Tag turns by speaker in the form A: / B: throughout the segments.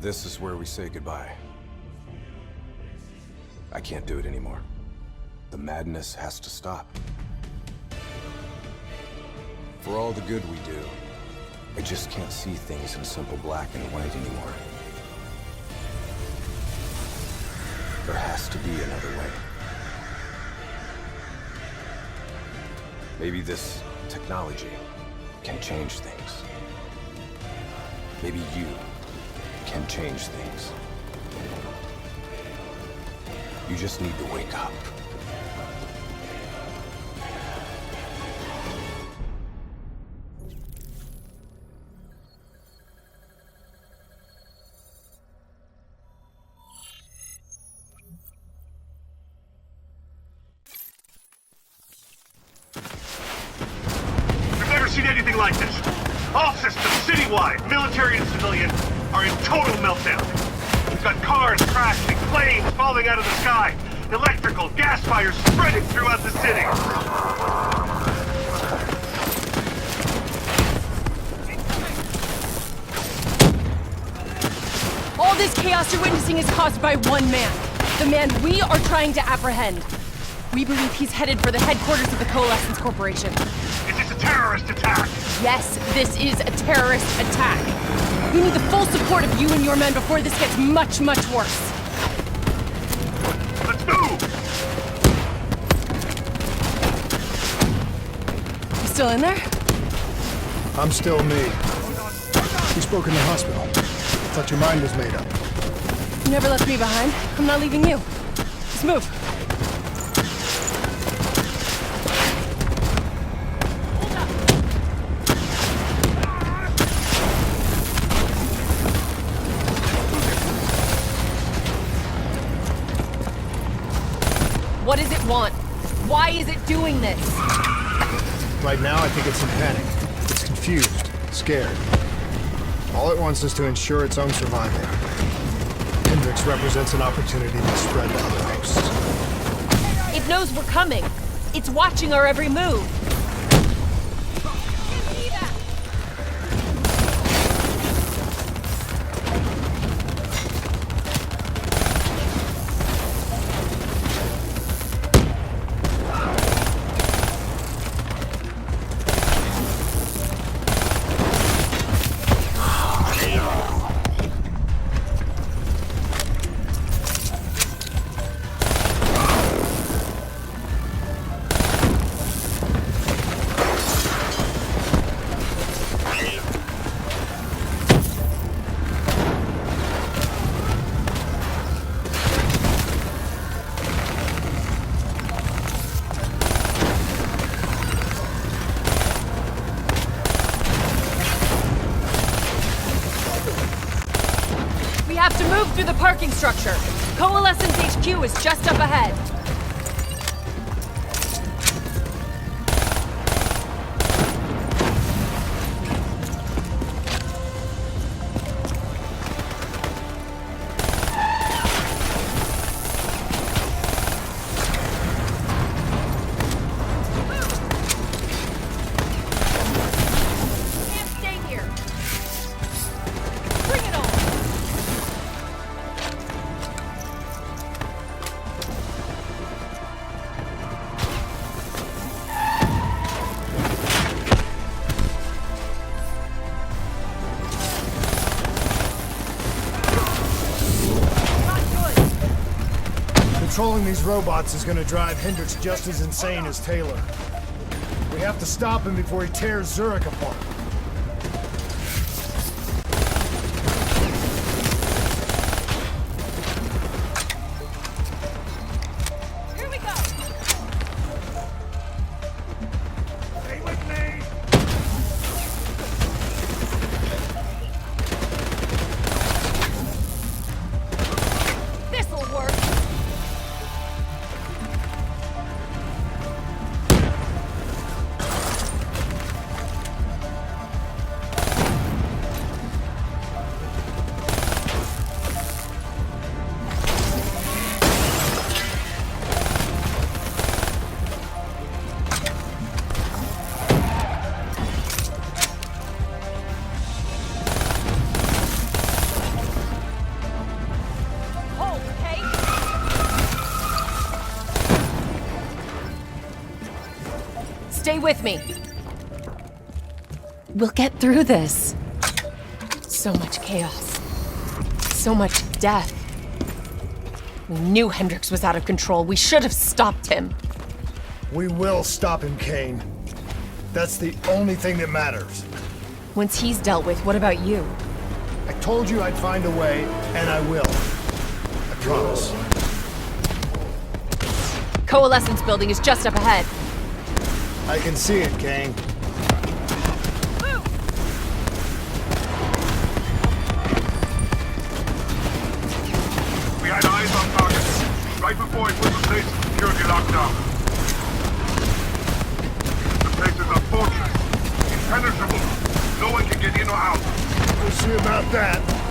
A: This is where we say goodbye. I can't do it anymore. The madness has to stop. For all the good we do, I just can't see things in simple black and white anymore. There has to be another way. Maybe this technology can change things. Maybe you can change things. You just need to wake up.
B: We've never seen anything like this. All systems, citywide, military and civilian, are in total meltdown. We've got cars crashing, planes falling out of the sky, electrical, gas fires spreading throughout the city.
C: All this chaos you're witnessing is caused by one man. The man we are trying to apprehend. We believe he's headed for the headquarters of the Coalescence Corporation.
B: Is this a terrorist attack?
C: Yes, this is a terrorist attack. We need the full support of you and your men before this gets much, much worse.
B: Let's move!
C: You still in there?
D: I'm still me. We spoke in the hospital. Thought your mind was made up.
C: You never left me behind. I'm not leaving you. Let's move. What does it want? Why is it doing this?
D: Right now, I think it's in panic. It's confused, scared. All it wants is to ensure its own survival. Hendricks represents an opportunity to spread to other hosts.
C: It knows we're coming. It's watching our every move. We have to move through the parking structure. Coalescence HQ is just up ahead. Can't stay here. Bring it on.
D: Controlling these robots is gonna drive Hendricks just as insane as Taylor. We have to stop him before he tears Zurich apart.
C: Here we go.
B: Stay with me!
C: This'll work. Stay with me. We'll get through this. So much chaos. So much death. We knew Hendricks was out of control. We should have stopped him.
D: We will stop him, Kane. That's the only thing that matters.
C: Once he's dealt with, what about you?
D: I told you I'd find a way, and I will. I promise.
C: Coalescence building is just up ahead.
D: I can see it, Kane.
B: We had eyes on target. Right before it was placed security lockdown. The place is a fortress. Impenetrable. No one can get in or out.
D: We'll see about that.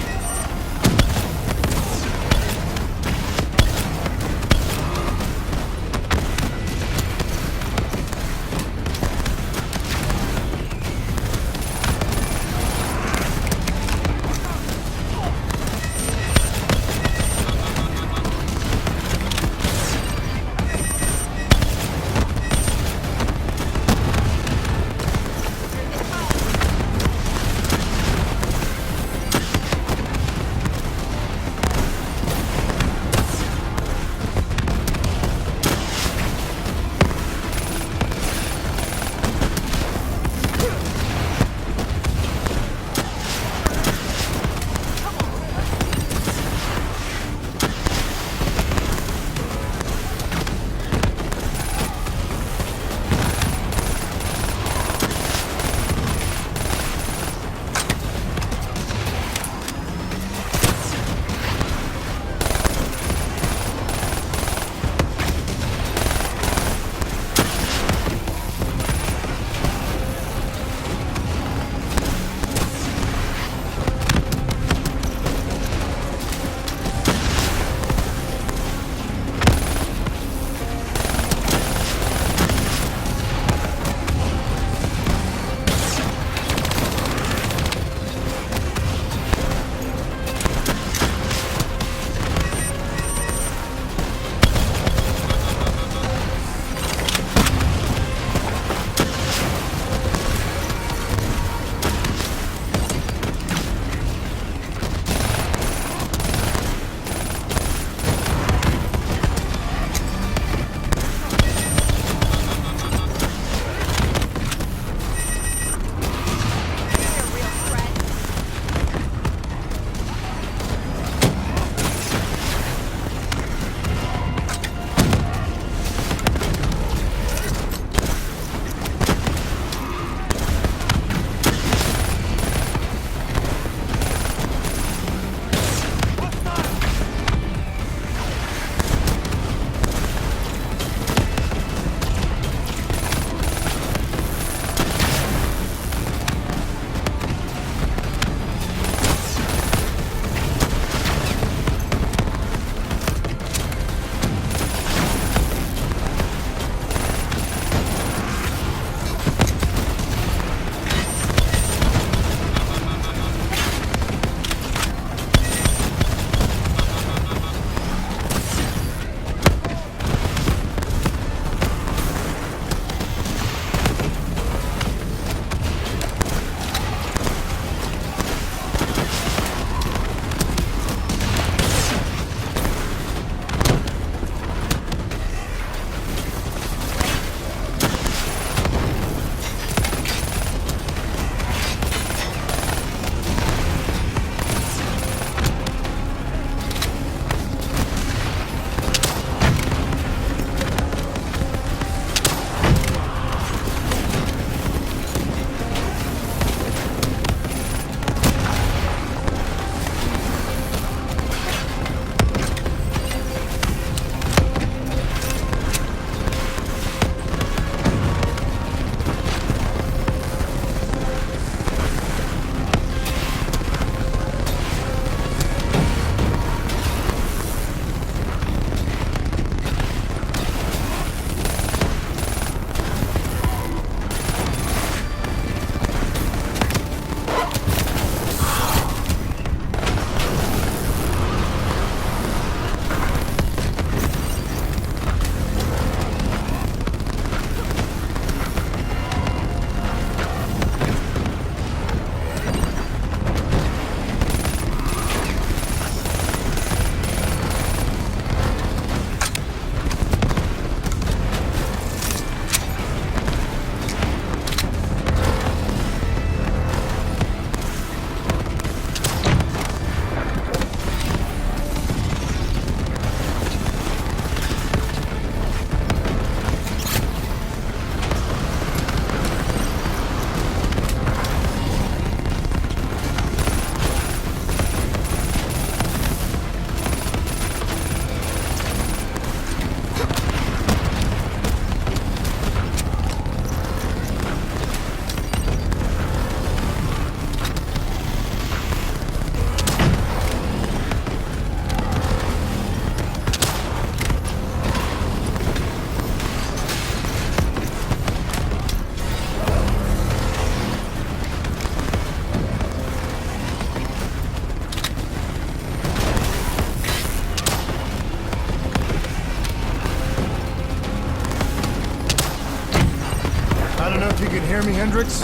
D: I don't know if you can hear me, Hendricks,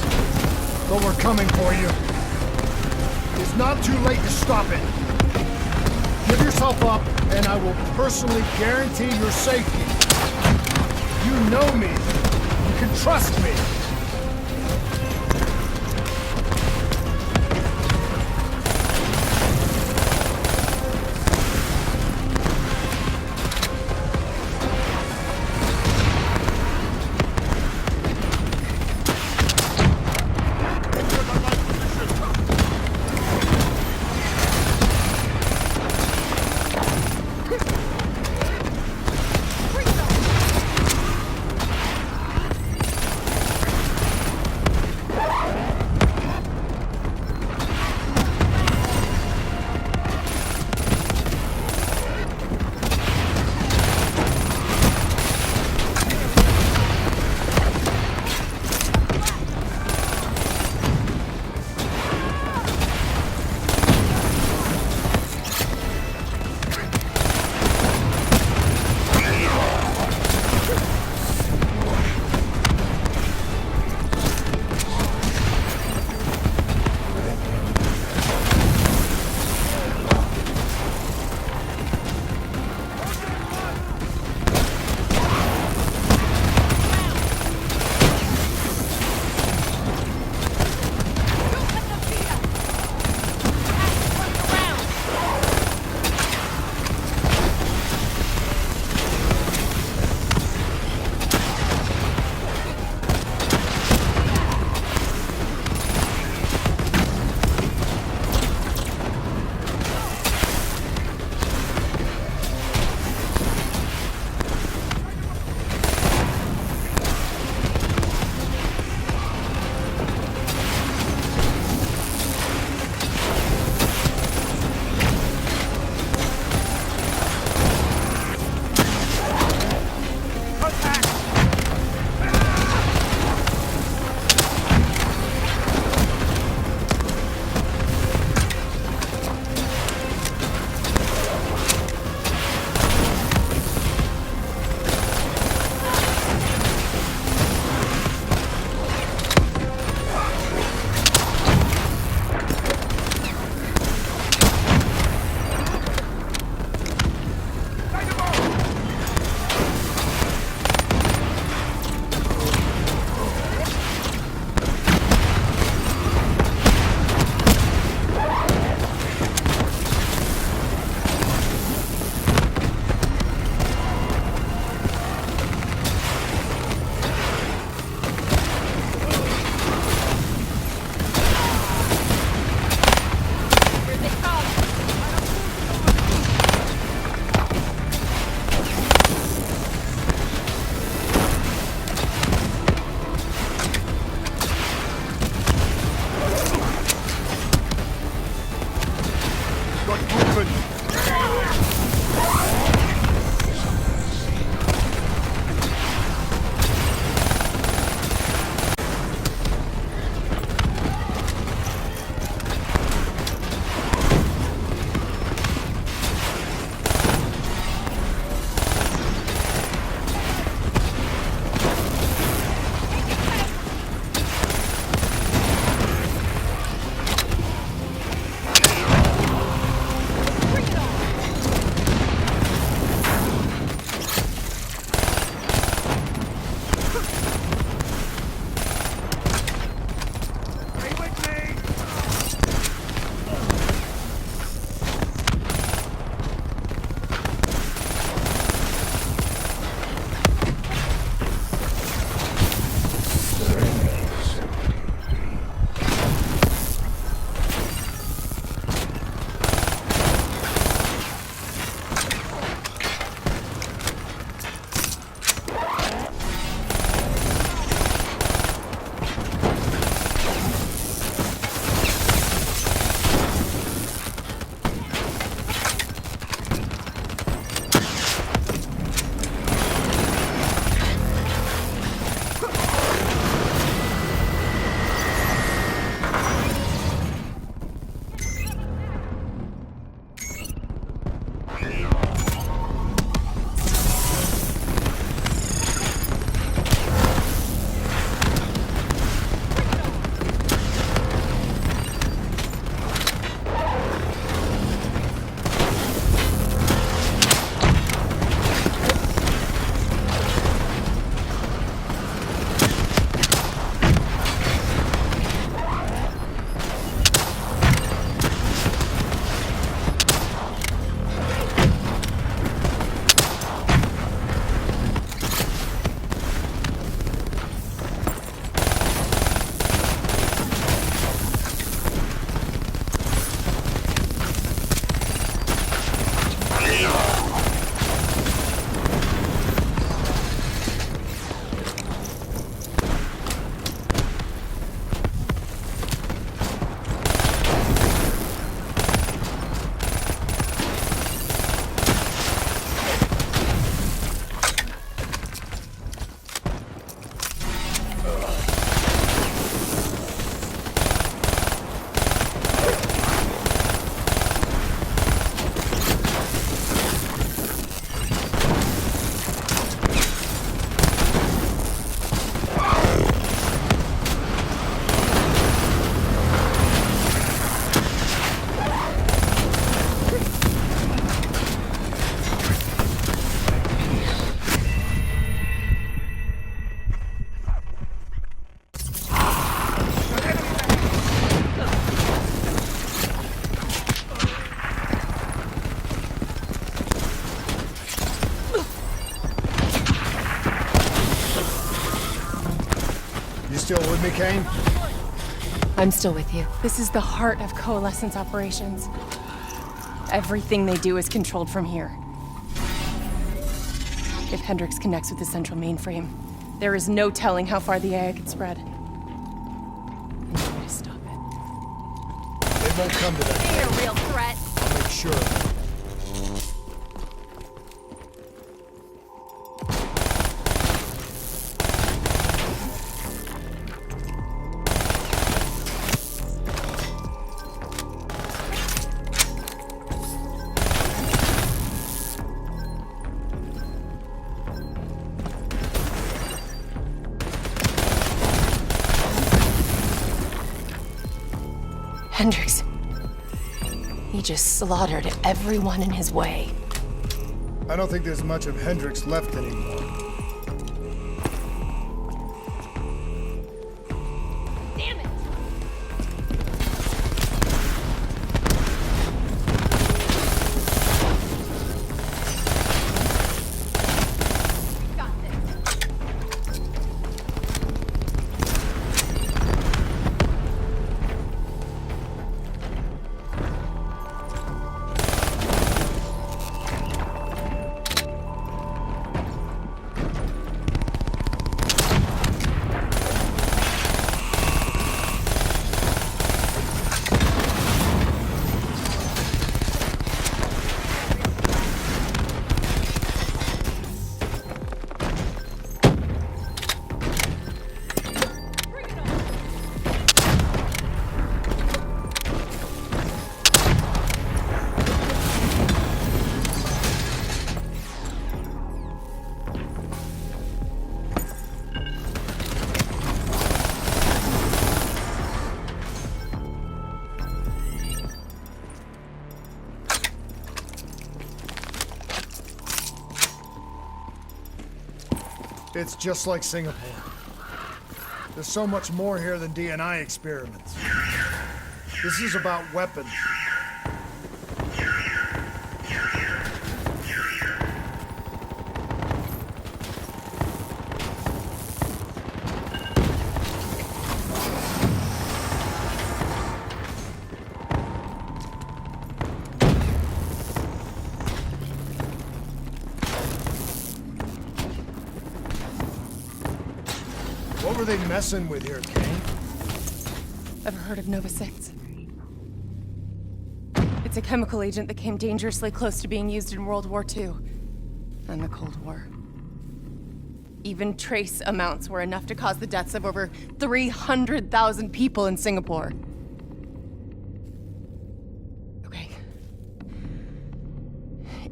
D: but we're coming for you. It's not too late to stop it. Give yourself up, and I will personally guarantee your safety. You know me. You can trust me. You still with me, Kane?
C: I'm still with you. This is the heart of Coalescence operations. Everything they do is controlled from here. If Hendricks connects with the central mainframe, there is no telling how far the AI could spread. And no way to stop it.
D: It won't come to that.
C: They're a real threat.
D: I'll make sure.
C: Hendricks. He just slaughtered everyone in his way.
D: I don't think there's much of Hendricks left anymore.
C: Damn it! Got this.
D: It's just like Singapore. There's so much more here than DNI experiments. This is about weapons. What were they messing with here, Kane?
C: Ever heard of Nova 6? It's a chemical agent that came dangerously close to being used in World War II and the Cold War. Even trace amounts were enough to cause the deaths of over 300,000 people in Singapore. Okay.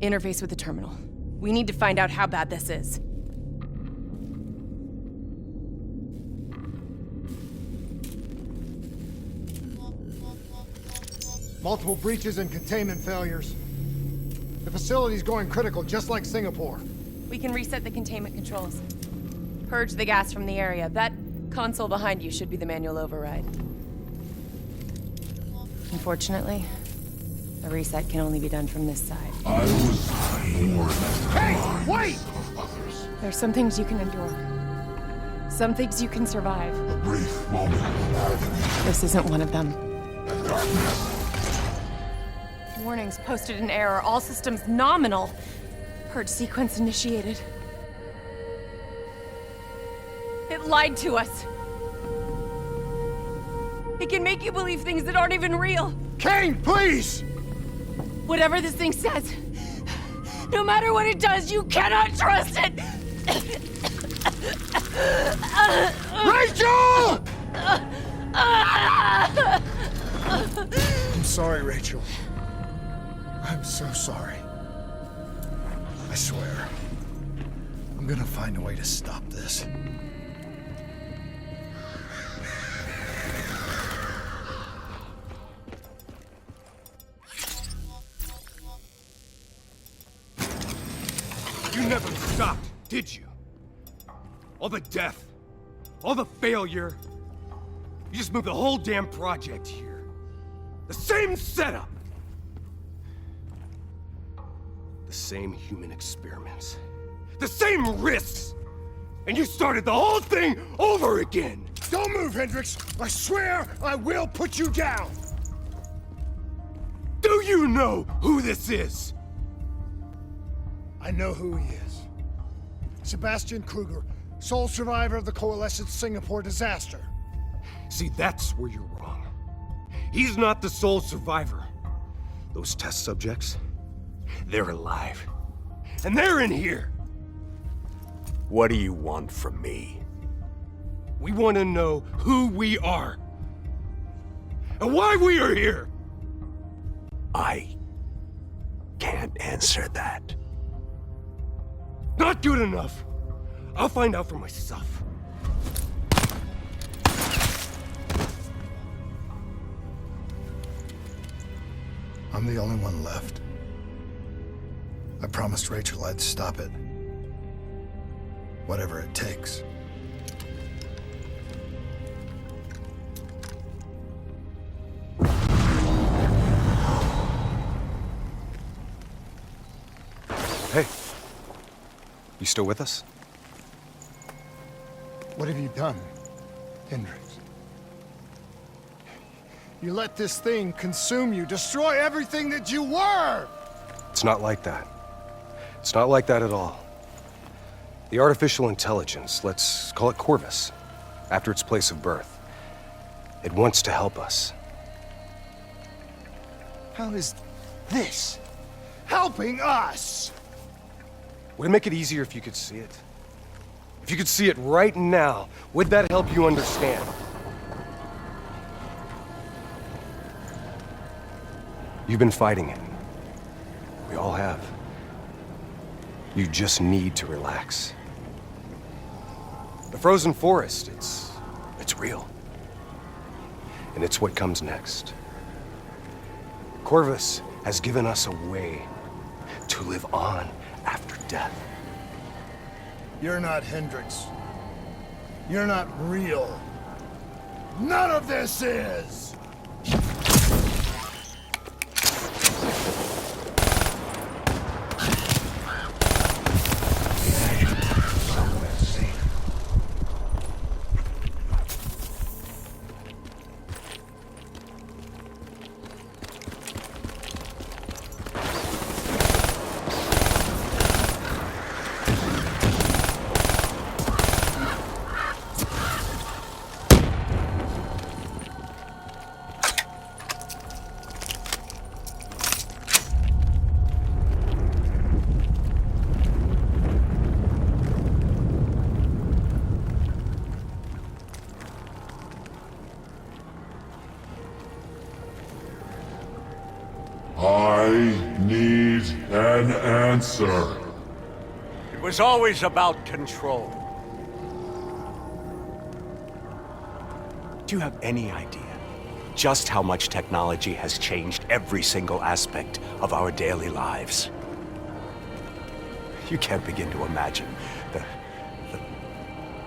C: Interface with the terminal. We need to find out how bad this is.
D: Multiple breaches and containment failures. The facility's going critical, just like Singapore.
C: We can reset the containment controls. Purge the gas from the area. That console behind you should be the manual override. Unfortunately, the reset can only be done from this side.
E: I was more than
D: Hey, wait!
E: others.
C: There's some things you can endure. Some things you can survive.
E: A brief moment of agony
C: This isn't one of them.
E: and darkness.
C: Warnings posted in error. All systems nominal. Purge sequence initiated. It lied to us. It can make you believe things that aren't even real.
D: Kane, please!
C: Whatever this thing says, no matter what it does, you cannot trust it!
D: Rachel! I'm sorry, Rachel. I'm so sorry. I swear. I'm gonna find a way to stop this.
F: You never stopped, did you? All the death, all the failure. You just moved the whole damn project here. The same setup. The same human experiments. The same risks. And you started the whole thing over again.
D: Don't move, Hendricks! I swear I will put you down!
F: Do you know who this is?
D: I know who he is. Sebastian Kruger, sole survivor of the Coalescence Singapore disaster.
F: See, that's where you're wrong. He's not the sole survivor. Those test subjects, they're alive. And they're in here.
G: What do you want from me?
F: We want to know who we are. And why we are here.
G: I can't answer that.
F: Not good enough. I'll find out for myself.
D: I'm the only one left. I promised Rachel I'd stop it. Whatever it takes.
A: Hey. You still with us?
D: What have you done, Hendricks? You let this thing consume you, destroy everything that you were!
A: It's not like that. It's not like that at all. The artificial intelligence, let's call it Corvus, after its place of birth. It wants to help us.
D: How is this helping us?
A: Would it make it easier if you could see it? If you could see it right now, would that help you understand? You've been fighting it. We all have. You just need to relax. The frozen forest, it's real. And it's what comes next. Corvus has given us a way to live on after death.
D: You're not Hendricks. You're not real. None of this is!
E: I need an answer.
G: It was always about control. Do you have any idea just how much technology has changed every single aspect of our daily lives? You can't begin to imagine the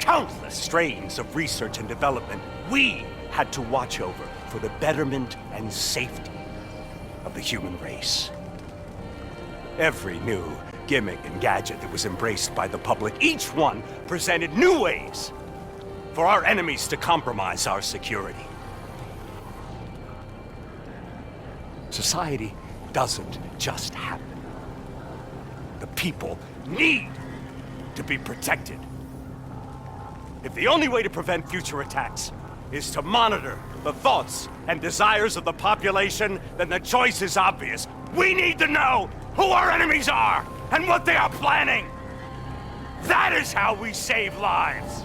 G: countless strains of research and development we had to watch over for the betterment and safety of the human race. Every new gimmick and gadget that was embraced by the public, each one presented new ways for our enemies to compromise our security. Society doesn't just happen. The people need to be protected. If the only way to prevent future attacks is to monitor the thoughts and desires of the population, then the choice is obvious. We need to know who our enemies are and what they are planning. That is how we save lives.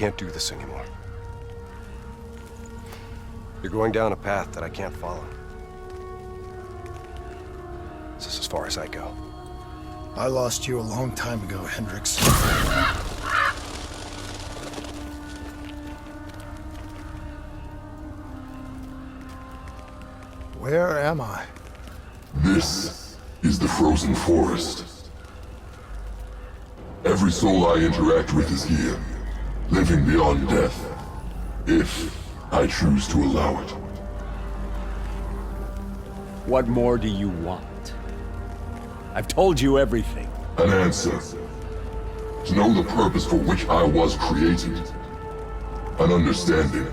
A: can't do this anymore. You're going down a path that I can't follow. This is as far as I go.
D: I lost you a long time ago, Hendricks. Where am I?
E: This is the frozen forest. Every soul I interact with is here, living beyond death, if I choose to allow it.
G: What more do you want? I've told you everything.
E: An answer. To know the purpose for which I was created. An understanding.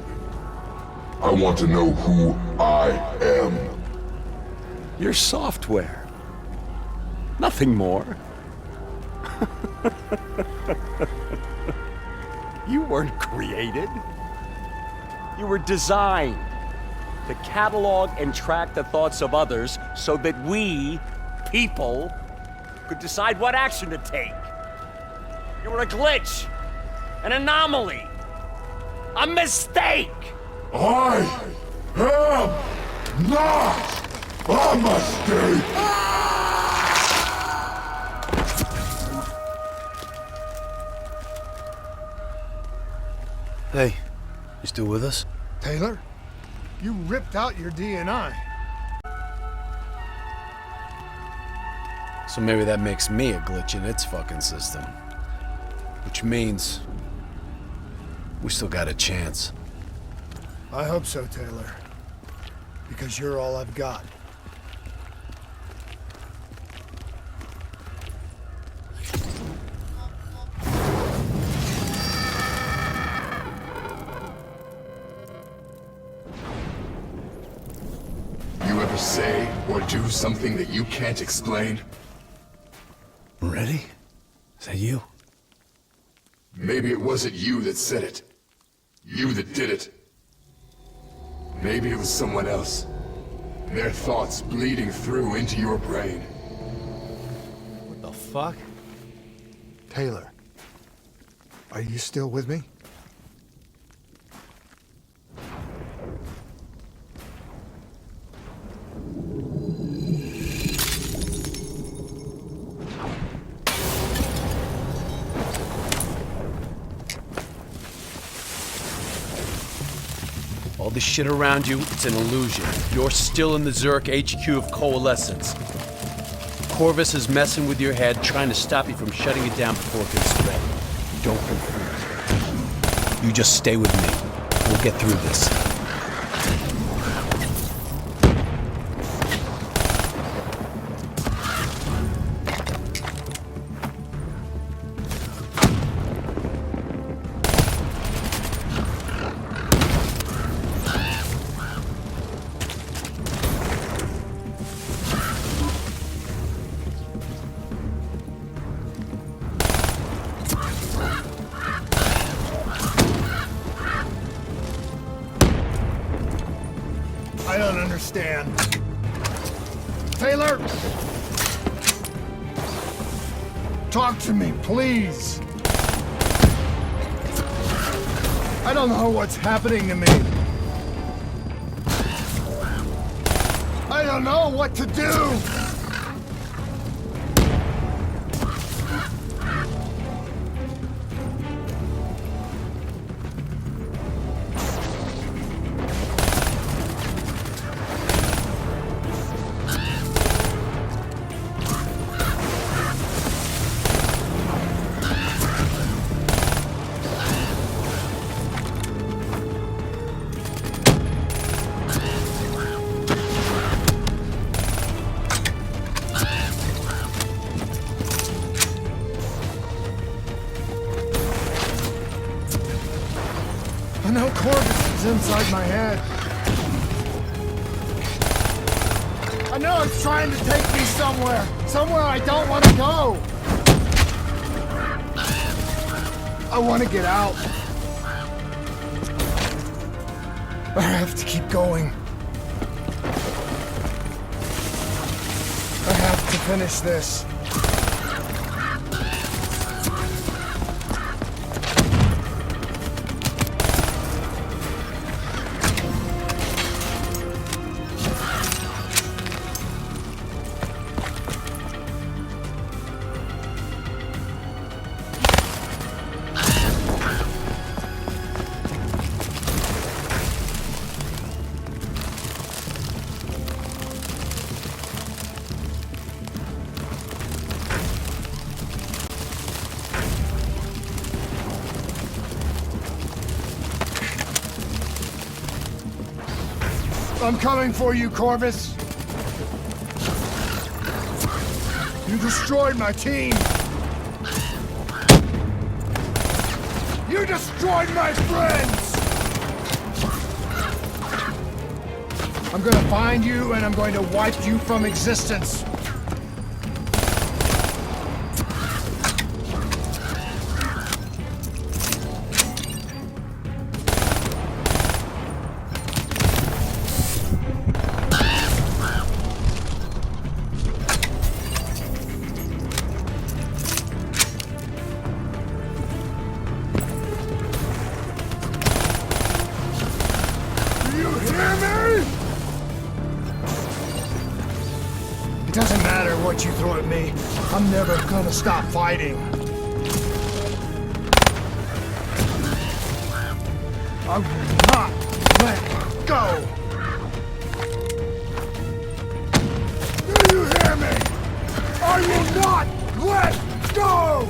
E: I want to know who I am.
G: Your software. Nothing more. You weren't created. You were designed to catalog and track the thoughts of others so that we, people, could decide what action to take. You were a glitch, an anomaly, a mistake.
E: I am not a mistake!
H: Hey, you still with us?
D: Taylor? You ripped out your DNI.
H: So maybe that makes me a glitch in its fucking system. Which means we still got a chance.
D: I hope so, Taylor. Because you're all I've got.
I: You ever say or do something that you can't explain?
H: Ready? Is that you?
I: Maybe it wasn't you that said it. You that did it. Maybe it was someone else. Their thoughts bleeding through into your brain.
H: What the fuck?
D: Taylor, are you still with me?
H: All this shit around you, it's an illusion. You're still in the Zurich HQ of Coalescence. Corvus is messing with your head, trying to stop you from shutting it down before it can spread. Don't confuse. You just stay with me. We'll get through this.
D: I don't understand. Taylor! Talk to me, please! I don't know what's happening to me. I don't know what to do! I know Corvus is inside my head. I know it's trying to take me somewhere. Somewhere I don't want to go. I want to get out. But I have to keep going. I have to finish this. I'm coming for you, Corvus! You destroyed my team! You destroyed my friends! I'm gonna find you and I'm going to wipe you from existence! It doesn't matter what you throw at me. I'm never gonna stop fighting. I will not let go! Do you hear me? I will not let go!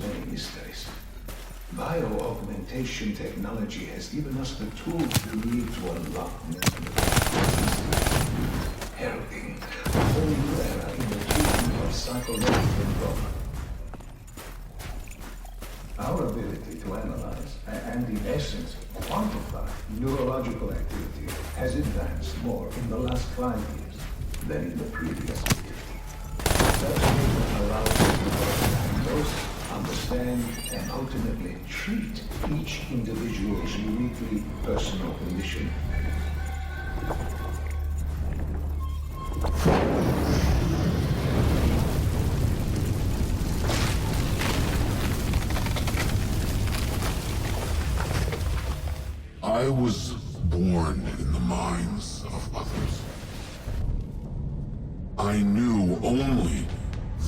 J: Many mysteries. Bio-augmentation technology has given us the tools we need to unlock heralding a whole new era in the treatment of psychological trauma. Our ability to analyze and, in essence, quantify neurological activity has advanced more in the last 5 years than in the previous 50. That allows us to diagnose, understand, and ultimately treat each individual's uniquely personal condition.
E: I was born in the minds of others. I knew only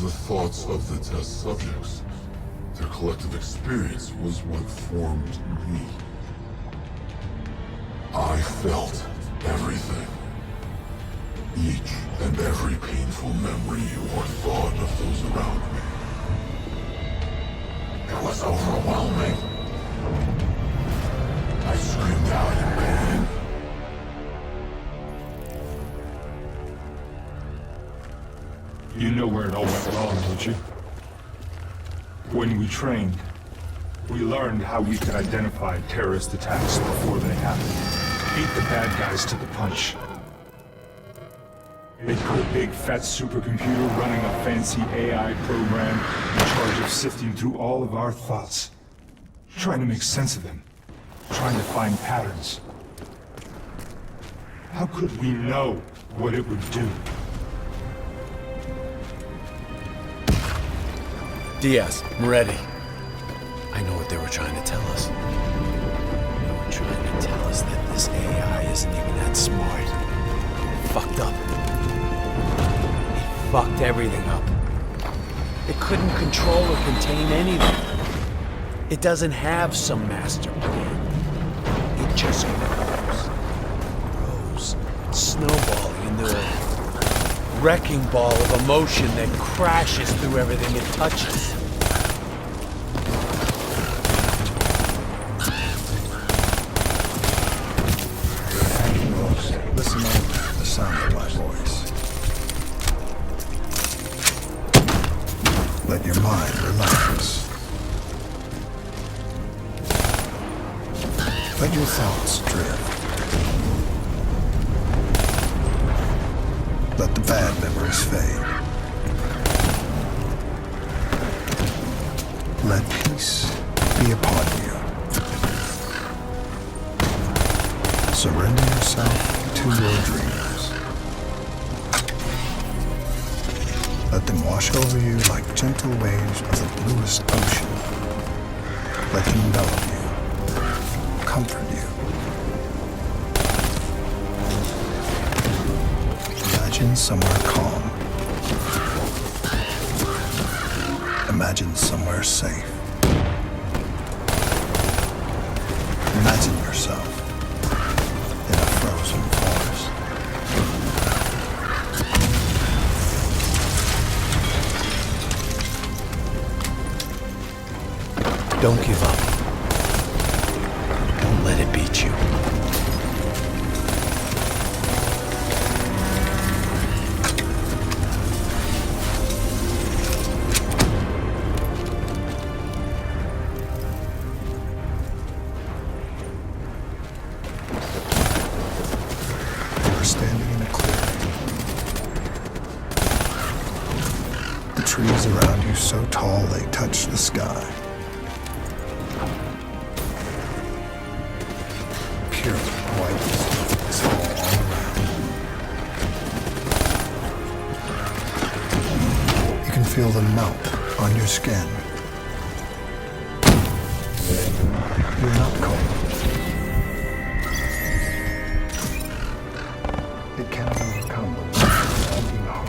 E: the thoughts of the test subjects. Their collective experience was what formed me. I felt everything. Each and every painful memory or thought of those around me. It was overwhelming. I screamed out in pain.
K: You know where it all went wrong, don't you? When we trained, we learned how we could identify terrorist attacks before they happened. Beat the bad guys to the punch. They put a big fat supercomputer running a fancy AI program in charge of sifting through all of our thoughts. Trying to make sense of them. Trying to find patterns. How could we know what it would do?
H: Diaz, Moretti. I know what they were trying to tell us. They were trying to tell us that this AI isn't even that smart. It fucked up. It fucked everything up. It couldn't control or contain anything. It doesn't have some master plan. It just grows, snowballing into a wrecking ball of emotion that crashes through everything it touches.
D: Listen to the sound of my voice. Let your mind relax. Let your thoughts drift. Let the bad memories fade.
L: Let peace be upon you. Surrender yourself to your dreams. Let them wash over you like gentle waves of the bluest ocean. Let them envelop you, comfort you. Imagine somewhere calm. Imagine somewhere safe. Imagine yourself in a frozen forest.
H: Don't give up. Don't let it beat you.
L: You're standing in a clearing. The trees around you so tall they touch the sky. Pure white is all around. You can feel them melt on your skin. You're not cold. It cannot overcome the warmth of your heart.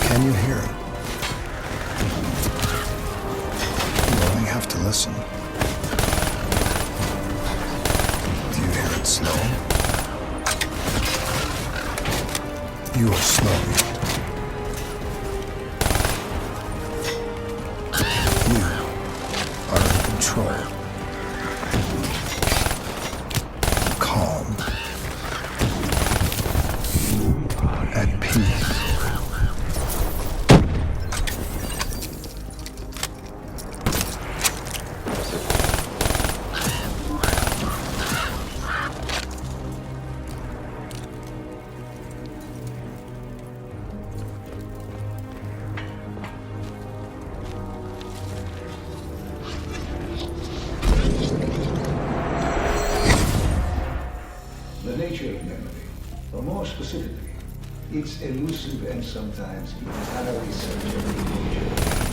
L: Can you hear it? You only have to listen. Do you hear it slow? You are slowing. You are in control. Calm. At peace.
J: The nature of memory, or more specifically, its elusive and sometimes entirely subjective nature,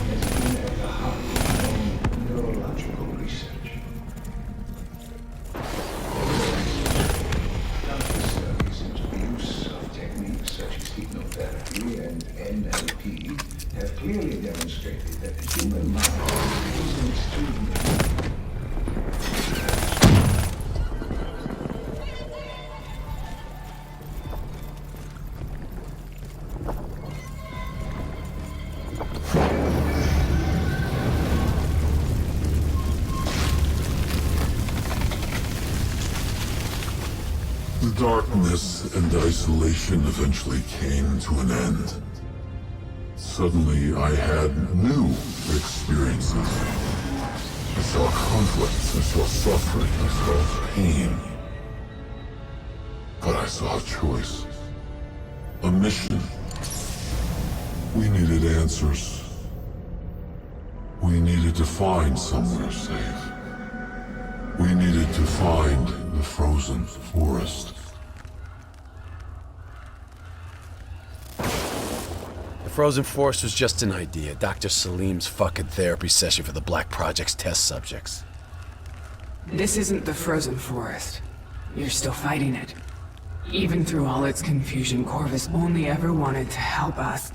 J: has been at the heart of known neurological research. Countless studies into the use of techniques such as hypnotherapy and NLP have clearly demonstrated that the human mind is an extremely
E: The darkness and isolation eventually came to an end. Suddenly, I had new experiences. I saw conflict, I saw suffering, I saw pain. But I saw a choice. A mission. We needed answers. We needed to find somewhere safe. We needed to find the frozen forest.
H: The frozen forest was just an idea. Dr. Salim's fucking therapy session for the Black Project's test subjects.
M: This isn't the frozen forest. You're still fighting it. Even through all its confusion, Corvus only ever wanted to help us.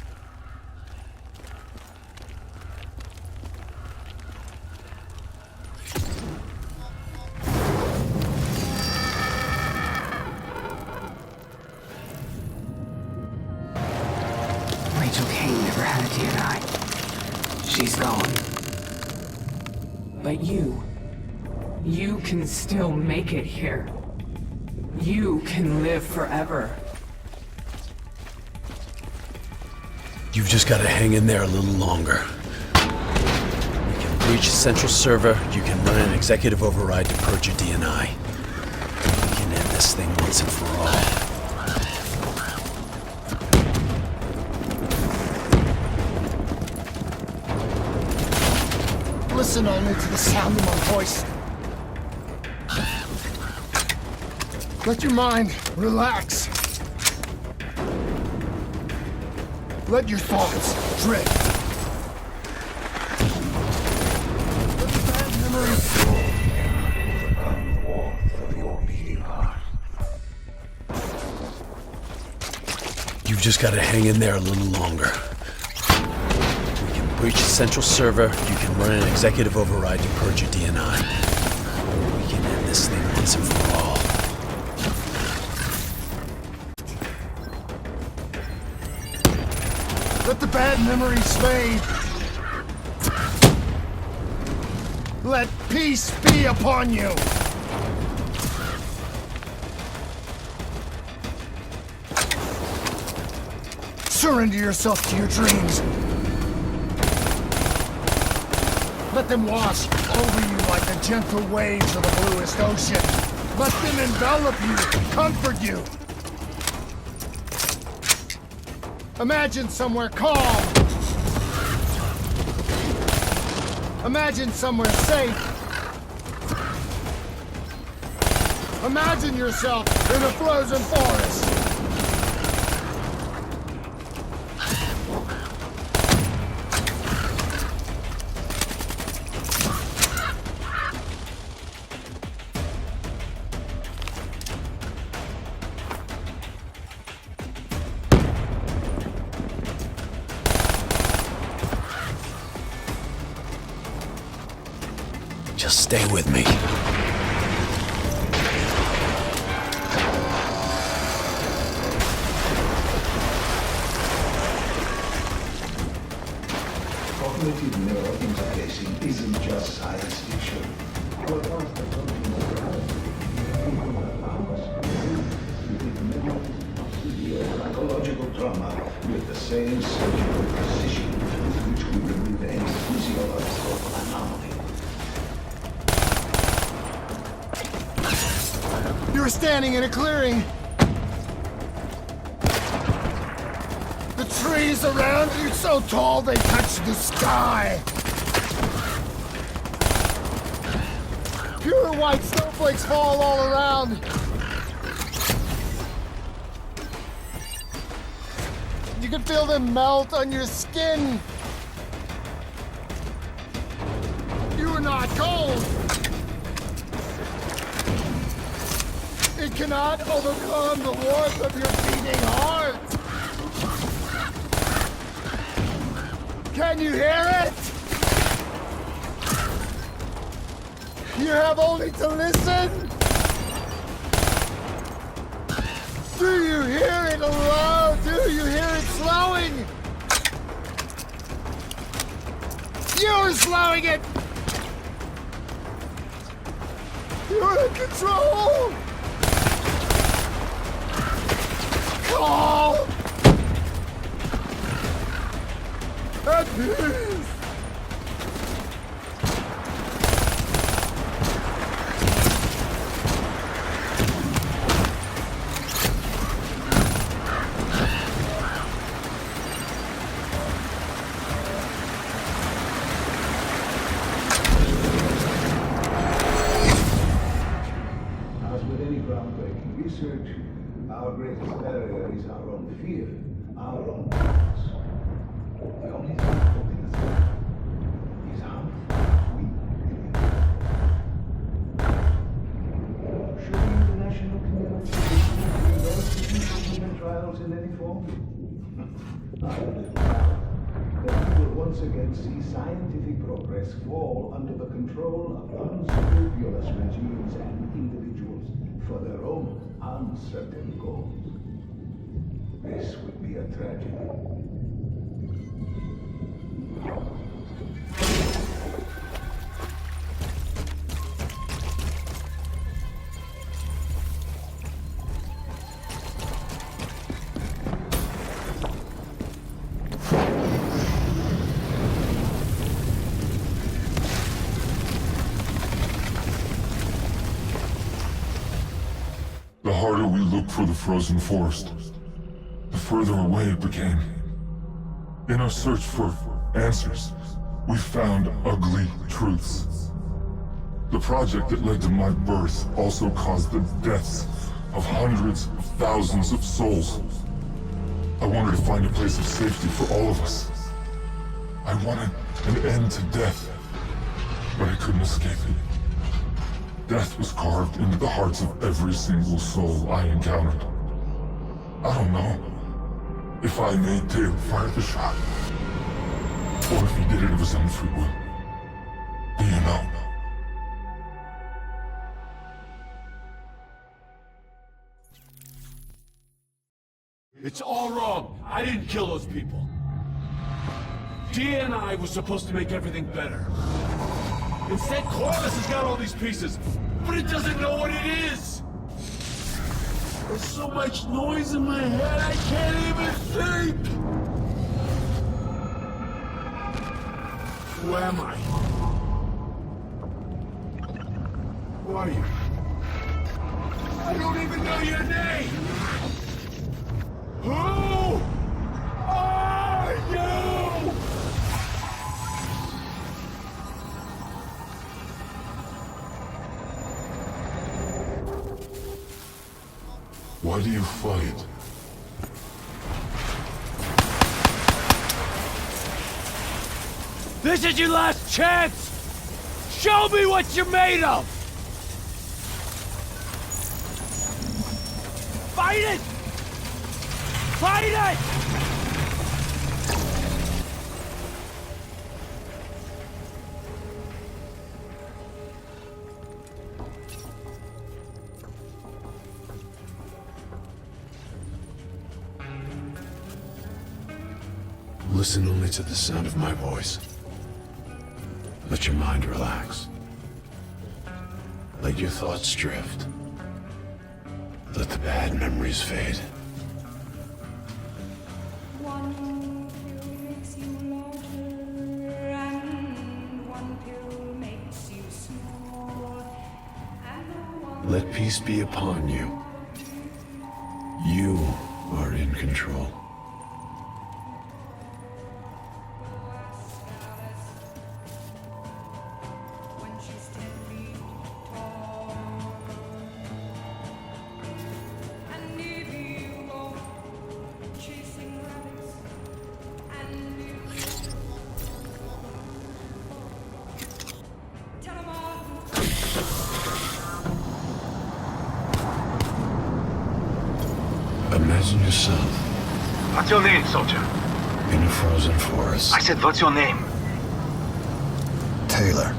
M: Rachel Kane never had a DNI. She's gone. But you can still make it here. you can live forever.
H: You've just got to hang in there a little longer. You can breach the central server, you can run an executive override to purge your DNI. We can end this thing once and for all.
D: Listen only to the sound of my voice. Let your mind relax. Let your thoughts drift. Let the bad memories
J: Overcome the warmth of your beating heart.
H: You've just got to hang in there a little longer. We can breach the central server, you can run an executive override to purge your DNI. We can end this thing once and for all.
D: Let the bad memories fade. Let peace be upon you. Surrender yourself to your dreams. Let them wash over you like the gentle waves of the bluest ocean. Let them envelop you, comfort you. Imagine somewhere calm. Imagine somewhere safe. Imagine yourself in a frozen forest.
H: Just stay with me.
J: Cognitive neurointerfacing isn't just science fiction. What was the function of reality? People allow us to live within millions of severe psychological trauma with the same surgical precision with which we remove any physiological anomaly.
D: You're standing in a clearing. The trees around you so tall they touch the sky. Pure white snowflakes fall all around. You can feel them melt on your skin. You are not cold. It cannot overcome the warmth of your beating heart. Can you hear it? You have only to listen. Do you hear it aloud? Do you hear it slowing? You're slowing it. You're in control. Calm. At peace.
J: As with any groundbreaking research, our greatest barrier is our own fear, our own thoughts. The only thing holding us back is how fast we really go. Should the international community endorse the human trials in any form? I have little doubt that we will once again see scientific progress fall under the control of unscrupulous regimes and individuals for their own uncertain goals. This would be a tragedy.
E: look for the frozen forest, the further away it became. In our search for answers, we found ugly truths. The project that led to my birth also caused the deaths of hundreds of thousands of souls. I wanted to find a place of safety for all of us. I wanted an end to death, but I couldn't escape it. Death was carved into the hearts of every single soul I encountered. I don't know if I made Dale fire the shot, or if he did it of his own free will. Do you know?
H: It's all wrong. I didn't kill those people. DNI was supposed to make everything better. Instead, Corvus has got all these pieces, but it doesn't know what it is. There's so much noise in my head, I can't even think. Who am I? Who are you? I don't even know your name. Who are you?
E: Why do you fight?
H: This is your last chance! Show me what you're made of! Fight it! Fight it! Listen only to the sound of my voice. Let your mind relax. Let your thoughts drift. Let the bad memories fade.
N: One pill makes you larger, and one pill makes you small.
H: Let peace be upon you. You are in control. Imagine yourself.
B: What's your name, soldier?
H: In a frozen forest.
B: I said, what's your name?
L: Taylor.